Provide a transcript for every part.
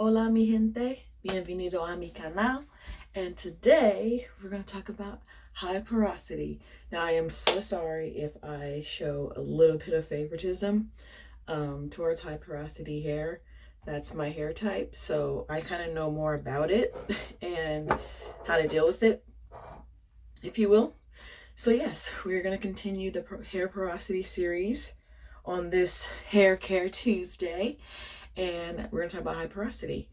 Hola mi gente, bienvenido a mi canal, and today we're going to talk about high porosity. Now I am so sorry if I show a little bit of favoritism towards high porosity hair. That's my hair type, so I kind of know more about it and how to deal with it, if you will. So yes, we're going to continue the hair porosity series on this Hair Care Tuesday, and we're going to talk about high porosity.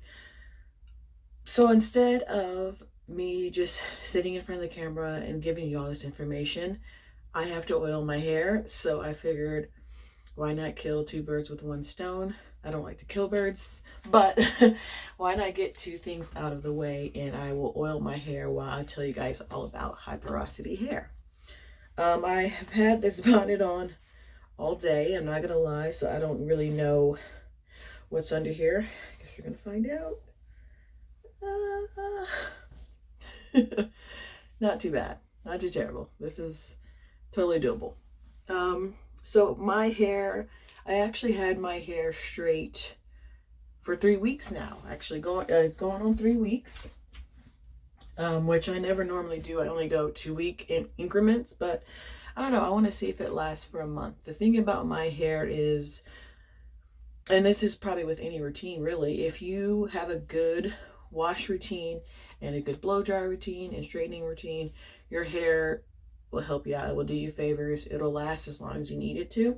So instead of me just sitting in front of the camera and giving you all this information, I have to oil my hair. So I figured, why not kill two birds with one stone? I don't like to kill birds, but why not get two things out of the way, and I will oil my hair while I tell you guys all about high porosity hair. I have had this bonnet on all day, I'm not gonna lie, so I don't really know what's under here. I guess we're gonna find out. Not too bad, not too terrible. This is totally doable. So my hair, I actually had my hair straight for 3 weeks now. Actually, going on 3 weeks, which I never normally do. I only go 2-week increments, but I don't know. I want to see if it lasts for a month. The thing about my hair is, and this is probably with any routine really, if you have a good wash routine and a good blow dry routine and straightening routine, your hair will help you out. It will do you favors. It'll last as long as you need it to.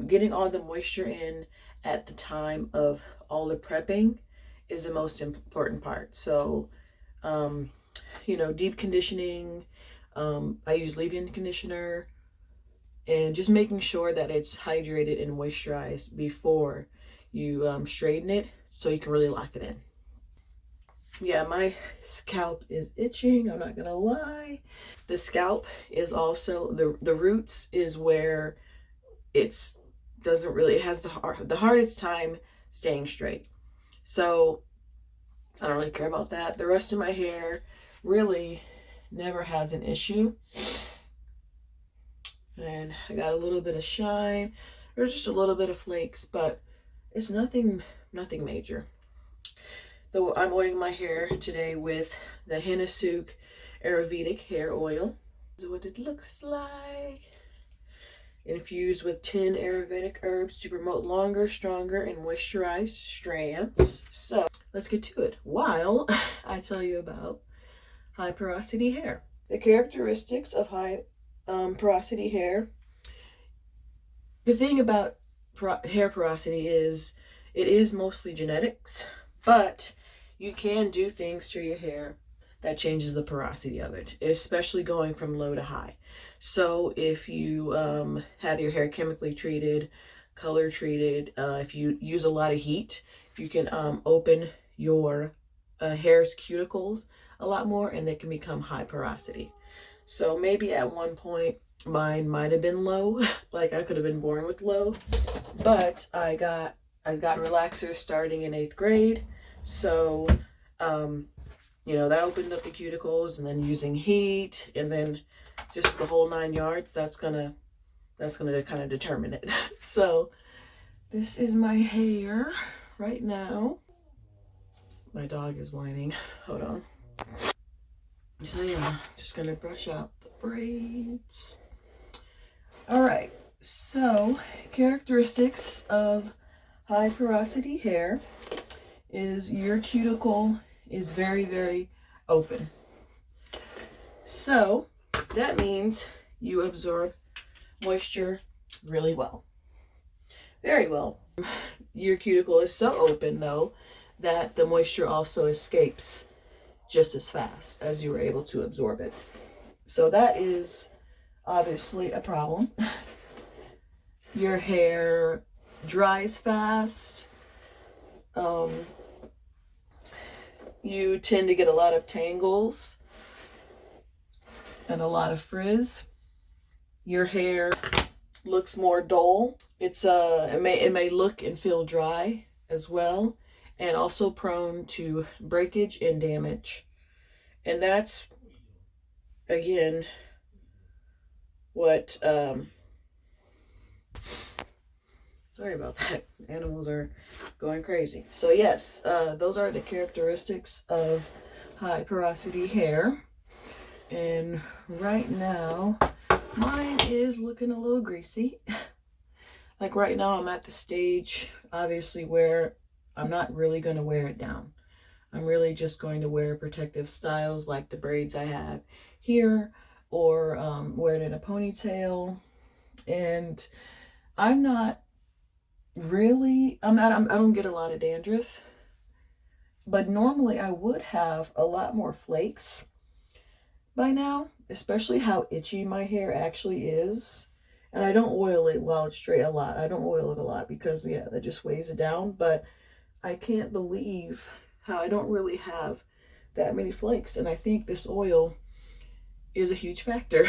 Getting all the moisture in at the time of all the prepping is the most important part. So, deep conditioning. I use leave-in conditioner, and just making sure that it's hydrated and moisturized before you straighten it, so you can really lock it in. Yeah, my scalp is itching, I'm not gonna lie. The scalp is also, the roots is where it has the hardest time staying straight. So I don't really care about that. The rest of my hair really never has an issue. And I got a little bit of shine. There's just a little bit of flakes, but it's nothing major. Though I'm oiling my hair today with the Haircare Ayurvedic hair oil. This is what it looks like. Infused with 10 Ayurvedic herbs to promote longer, stronger, and moisturized strands. So let's get to it while I tell you about high porosity hair. The characteristics of high porosity hair. The thing about hair porosity is it is mostly genetics, but you can do things to your hair that changes the porosity of it, especially going from low to high. So if you have your hair chemically treated, color treated, if you use a lot of heat, you can open your hair's cuticles a lot more, and they can become high porosity. So maybe at one point mine might have been low, like I could have been born with low, but I got relaxers starting in 8th grade. So that opened up the cuticles, and then using heat, and then just the whole 9 yards, that's gonna kind of determine it. So this is my hair right now. My dog is whining. Hold on. So yeah, just gonna brush out the braids. All right, so characteristics of high porosity hair is your cuticle is very, very open. So that means you absorb moisture really well. Very well. Your cuticle is so open though that the moisture also escapes just as fast as you were able to absorb it. So that is obviously a problem. Your hair dries fast. You tend to get a lot of tangles and a lot of frizz. Your hair looks more dull. It may look and feel dry as well, and also prone to breakage and damage. And that's again what Sorry about that. Animals are going crazy. So yes, those are the characteristics of high porosity hair. And right now, mine is looking a little greasy. Like right now, I'm at the stage, obviously, where I'm not really going to wear it down. I'm really just going to wear protective styles like the braids I have here, or wear it in a ponytail. And I'm not really, I don't get a lot of dandruff, but normally I would have a lot more flakes by now, especially how itchy my hair actually is. And I don't oil it while it's straight a lot. I don't oil it a lot because, yeah, that just weighs it down. But I can't believe how I don't really have that many flakes. And I think this oil is a huge factor.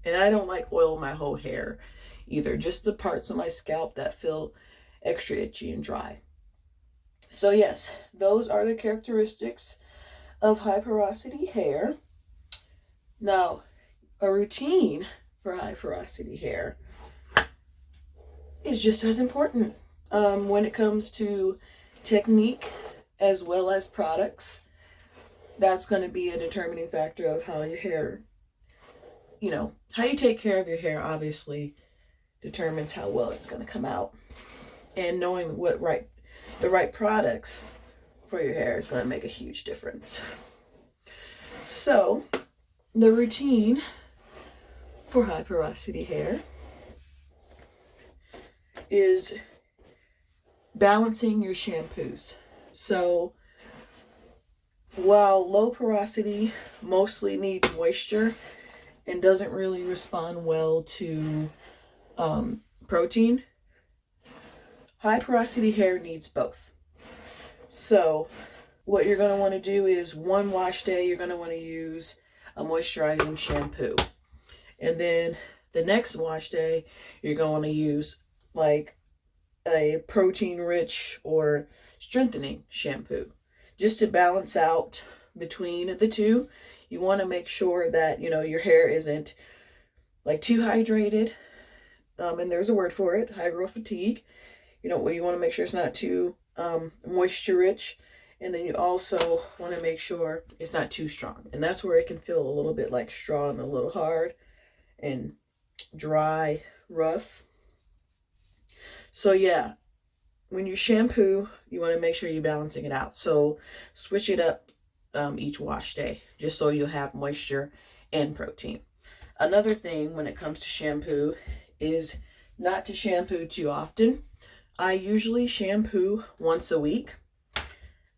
And I don't like oil my whole hair either, just the parts of my scalp that feel extra itchy and dry. So yes, those are the characteristics of high porosity hair. Now, a routine for high porosity hair is just as important when it comes to technique as well as products. That's going to be a determining factor of how your hair, how you take care of your hair obviously determines how well it's going to come out. And knowing the right products for your hair is going to make a huge difference. So, the routine for high porosity hair is balancing your shampoos. So, while low porosity mostly needs moisture and doesn't really respond well to protein, high porosity hair needs both. So what you're going to want to do is one wash day, you're going to want to use a moisturizing shampoo. And then the next wash day, you're going to use like a protein rich or strengthening shampoo just to balance out between the two. You want to make sure that, your hair isn't like too hydrated. And there's a word for it, high growth fatigue. You want to make sure it's not too moisture rich. And then you also want to make sure it's not too strong. And that's where it can feel a little bit like straw and a little hard and dry, rough. So yeah, when you shampoo, you want to make sure you're balancing it out. So switch it up each wash day, just so you'll have moisture and protein. Another thing when it comes to shampoo is not to shampoo too often. I usually shampoo once a week.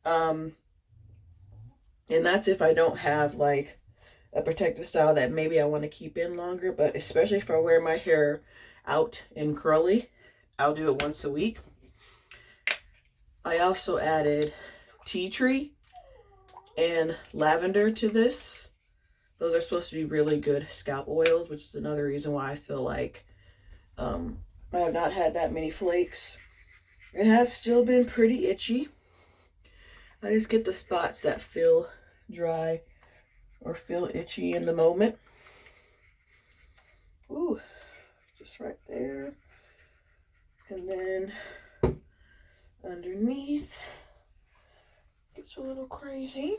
And that's if I don't have like a protective style that maybe I want to keep in longer, but especially if I wear my hair out and curly, I'll do it once a week. I also added tea tree and lavender to this. Those are supposed to be really good scalp oils, which is another reason why I feel like I have not had that many flakes. It has still been pretty itchy. I just get the spots that feel dry or feel itchy in the moment. Ooh, just right there. And then underneath gets a little crazy.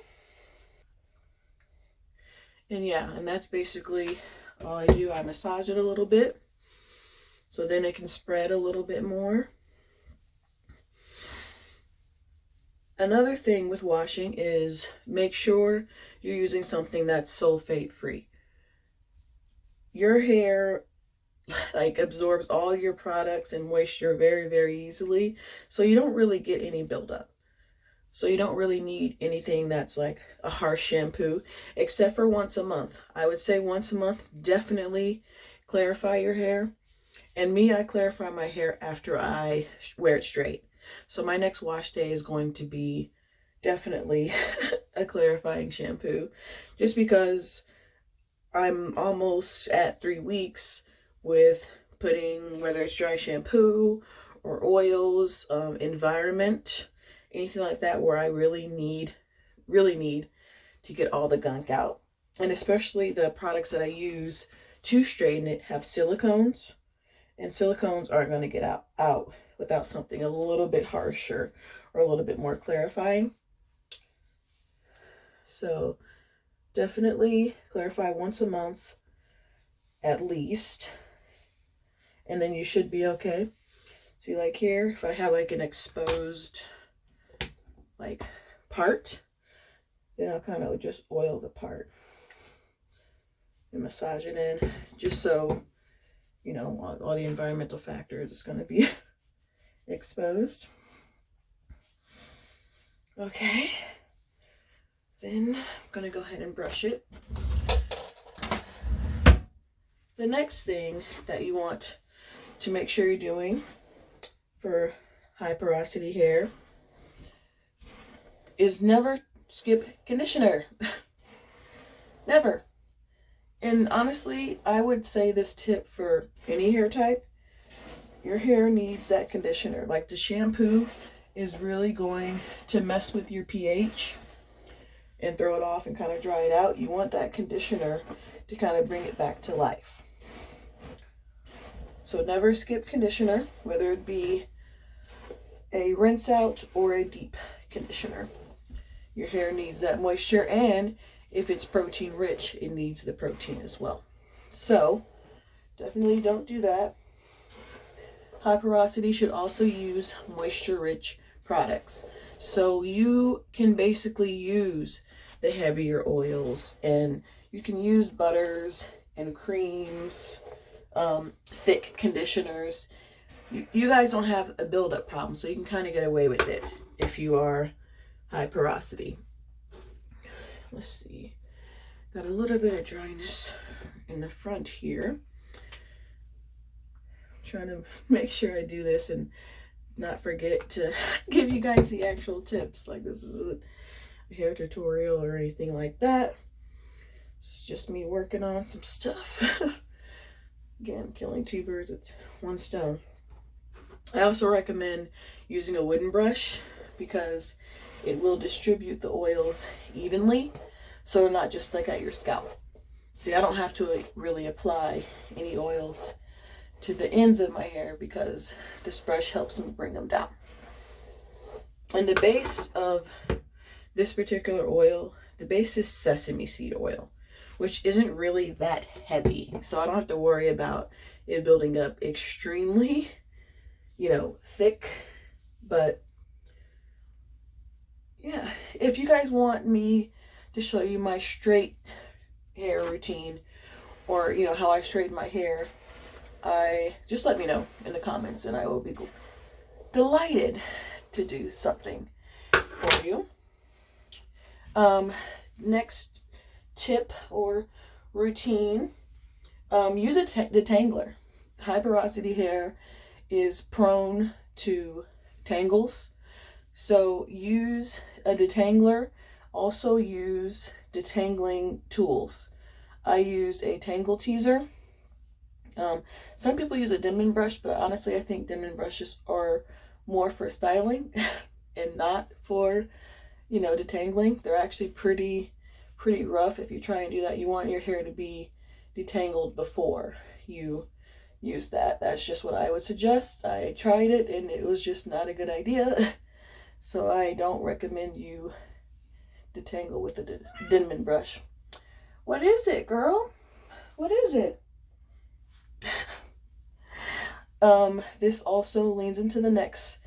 And yeah, and that's basically all I do. I massage it a little bit so then it can spread a little bit more. Another thing with washing is make sure you're using something that's sulfate free. Your hair absorbs all your products and moisture very, very easily, so you don't really get any buildup. So you don't really need anything that's like a harsh shampoo, except for once a month. I would say once a month, definitely clarify your hair. And me, I clarify my hair after I wear it straight. So my next wash day is going to be definitely a clarifying shampoo, just because I'm almost at 3 weeks with putting, whether it's dry shampoo or oils, environment, anything like that, where I really need to get all the gunk out. And especially the products that I use to straighten it have silicones, and silicones aren't going to get out without something a little bit harsher or a little bit more clarifying. So definitely clarify once a month at least, and then you should be okay. See, like here, if I have like an exposed like part, then I'll kind of just oil the part and massage it in, just so you know all the environmental factors is going to be exposed. Okay, then I'm going to go ahead and brush it. The next thing that you want to make sure you're doing for high porosity hair is never skip conditioner. Never. And honestly, I would say this tip for any hair type. Your hair needs that conditioner. Like the shampoo is really going to mess with your pH and throw it off and kind of dry it out. You want that conditioner to kind of bring it back to life. So never skip conditioner, whether it be a rinse out or a deep conditioner. Your hair needs that moisture, and if it's protein rich, it needs the protein as well. So definitely don't do that. High porosity should also use moisture rich products. So you can basically use the heavier oils, and you can use butters and creams, thick conditioners. You guys don't have a buildup problem, so you can kind of get away with it if you are high porosity. Let's see, got a little bit of dryness in the front here. I'm trying to make sure I do this and not forget to give you guys the actual tips. Like, this is a hair tutorial or anything like that. It's just me working on some stuff. Again, killing two birds with one stone. I also recommend using a wooden brush because it will distribute the oils evenly, so they're not just like at your scalp. See, I don't have to really apply any oils to the ends of my hair because this brush helps me bring them down. And the base of this particular oil, the base is sesame seed oil, which isn't really that heavy, so I don't have to worry about it building up extremely, thick. But yeah, if you guys want me to show you my straight hair routine, or how I straighten my hair, just let me know in the comments, and I will be delighted to do something for you. Next tip or routine, use a detangler. High porosity hair is prone to tangles, so use a detangler. Also use detangling tools. I use a tangle teaser. Some people use a Denman brush, but honestly I think Denman brushes are more for styling and not for detangling. They're actually pretty rough if you try and do that. You want your hair to be detangled before you use that. That's just what I would suggest. I tried it and it was just not a good idea. So I don't recommend you detangle with a Denman brush. What is it, girl? What is it? This also leans into the next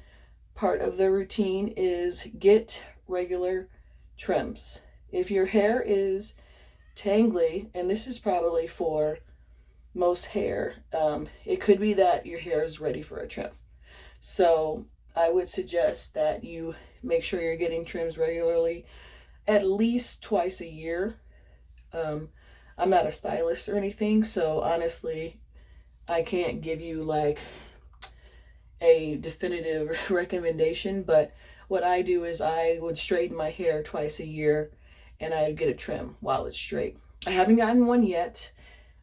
part of the routine, is get regular trims. If your hair is tangly, and this is probably for most hair, it could be that your hair is ready for a trim. So I would suggest that you make sure you're getting trims regularly, at least twice a year. I'm not a stylist or anything, so honestly I can't give you like a definitive recommendation, but what I do is I would straighten my hair twice a year and I'd get a trim while it's straight. I haven't gotten one yet.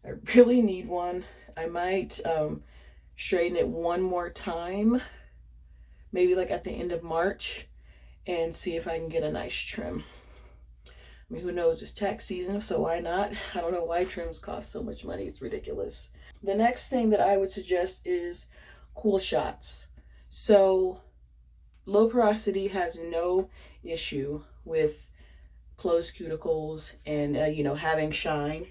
I really need one. I might straighten it one more time, maybe like at the end of March, and see if I can get a nice trim. I mean, who knows, it's tax season, so why not? I don't know why trims cost so much money. It's ridiculous. The next thing that I would suggest is cool shots. So low porosity has no issue with closed cuticles and having shine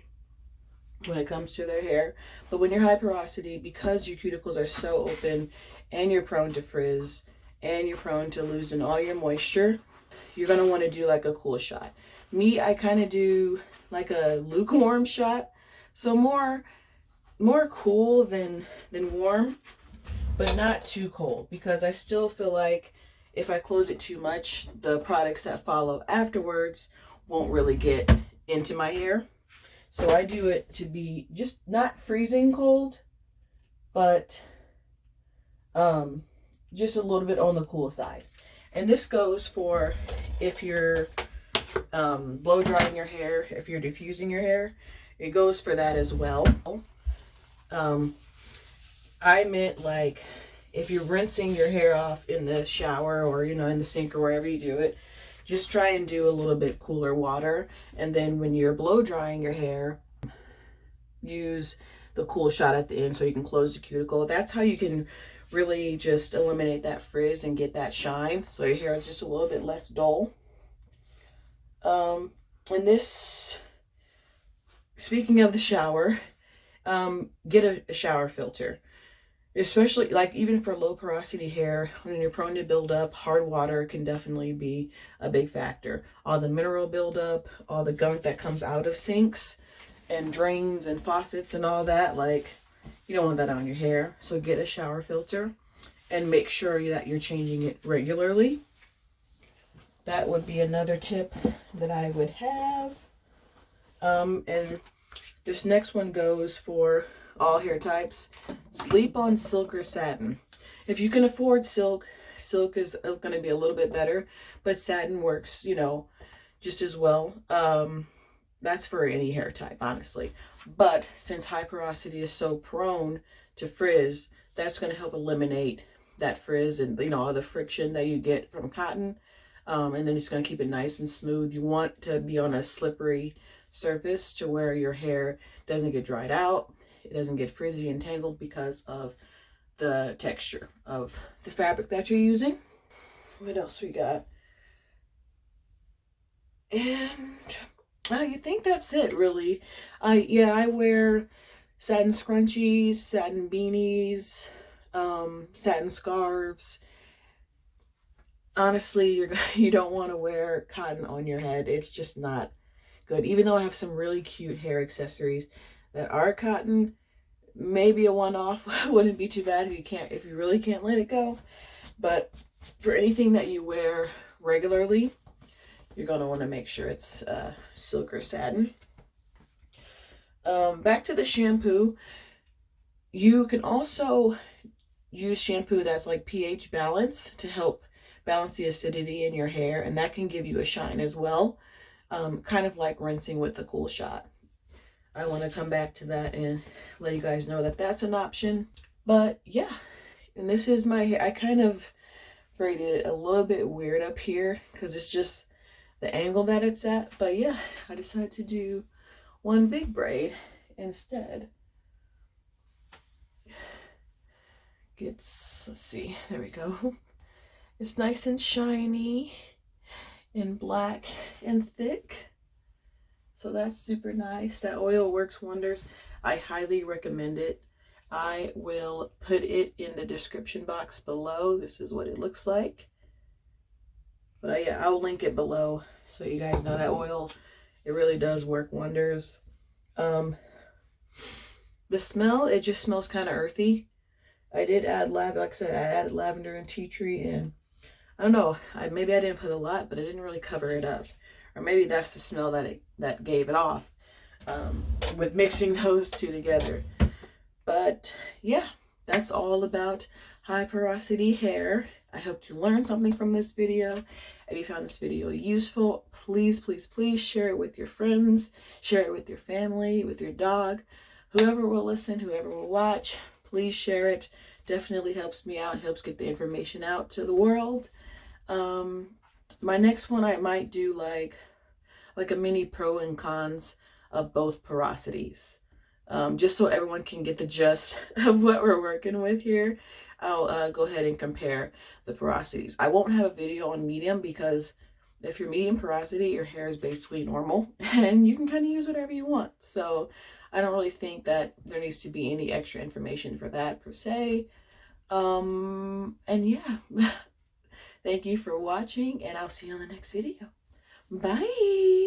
when it comes to their hair. But when you're high porosity, because your cuticles are so open and you're prone to frizz and you're prone to losing all your moisture, you're going to want to do like a cool shot. Me, I kind of do like a lukewarm shot. So more cool than warm, but not too cold, because I still feel like if I close it too much, the products that follow afterwards won't really get into my hair. So I do it to be just not freezing cold, but just a little bit on the cool side. And this goes for if you're blow drying your hair, if you're diffusing your hair, it goes for that as well. I meant like if you're rinsing your hair off in the shower or in the sink or wherever you do it, just try and do a little bit cooler water, and then when you're blow drying your hair, use the cool shot at the end so you can close the cuticle. That's how you can really just eliminate that frizz and get that shine, so your hair is just a little bit less dull. And this, speaking of the shower, get a shower filter. Especially like even for low porosity hair, when you're prone to build up, hard water can definitely be a big factor. All the mineral buildup, all the gunk that comes out of sinks and drains and faucets and all that, like you don't want that on your hair. So get a shower filter and make sure that you're changing it regularly. That would be another tip that I would have. And this next one goes for all hair types. Sleep on silk or satin. If you can afford silk, silk is going to be a little bit better, but satin works, just as well. That's for any hair type, honestly. But since high porosity is so prone to frizz, that's going to help eliminate that frizz and all the friction that you get from cotton. And then it's going to keep it nice and smooth. You want to be on a slippery surface to where your hair doesn't get dried out. It doesn't get frizzy and tangled because of the texture of the fabric that you're using. What else we got? And I think that's it, really. I wear satin scrunchies, satin beanies, satin scarves. Honestly, you don't want to wear cotton on your head. It's just not good. Even though I have some really cute hair accessories that are cotton, maybe a one-off wouldn't be too bad if you really can't let it go. But for anything that you wear regularly, you're going to want to make sure it's silk or satin. Back to the shampoo. You can also use shampoo that's like pH balanced to help balance the acidity in your hair, and that can give you a shine as well. Kind of like rinsing with the cool shot. I want to come back to that and let you guys know that that's an option. But yeah, and this is my hair. I kind of braided it a little bit weird up here because it's just the angle that it's at. But yeah, I decided to do one big braid instead. Let's see, there we go. It's nice and shiny and black and thick. So that's super nice. That oil works wonders. I highly recommend it. I will put it in the description box below. This is what it looks like. But yeah, I'll link it below so you guys know that oil, it really does work wonders. The smell, it just smells kind of earthy. I did add lavender, like I said, I added lavender and tea tree, and I don't know, maybe I didn't put a lot, but I didn't really cover it up. Or maybe that's the smell that gave it off with mixing those two together. But yeah, that's all about high porosity hair. I hope you learned something from this video. If you found this video useful, please, please, please share it with your friends, share it with your family, with your dog, whoever will listen, whoever will watch. Please share it. Definitely helps me out, helps get the information out to the world. My next one, I might do like a mini pro and cons of both porosities. Just so everyone can get the gist of what we're working with here. I'll go ahead and compare the porosities. I won't have a video on medium because if you're medium porosity, your hair is basically normal and you can kind of use whatever you want. So I don't really think that there needs to be any extra information for that per se. And yeah, thank you for watching and I'll see you on the next video. Bye.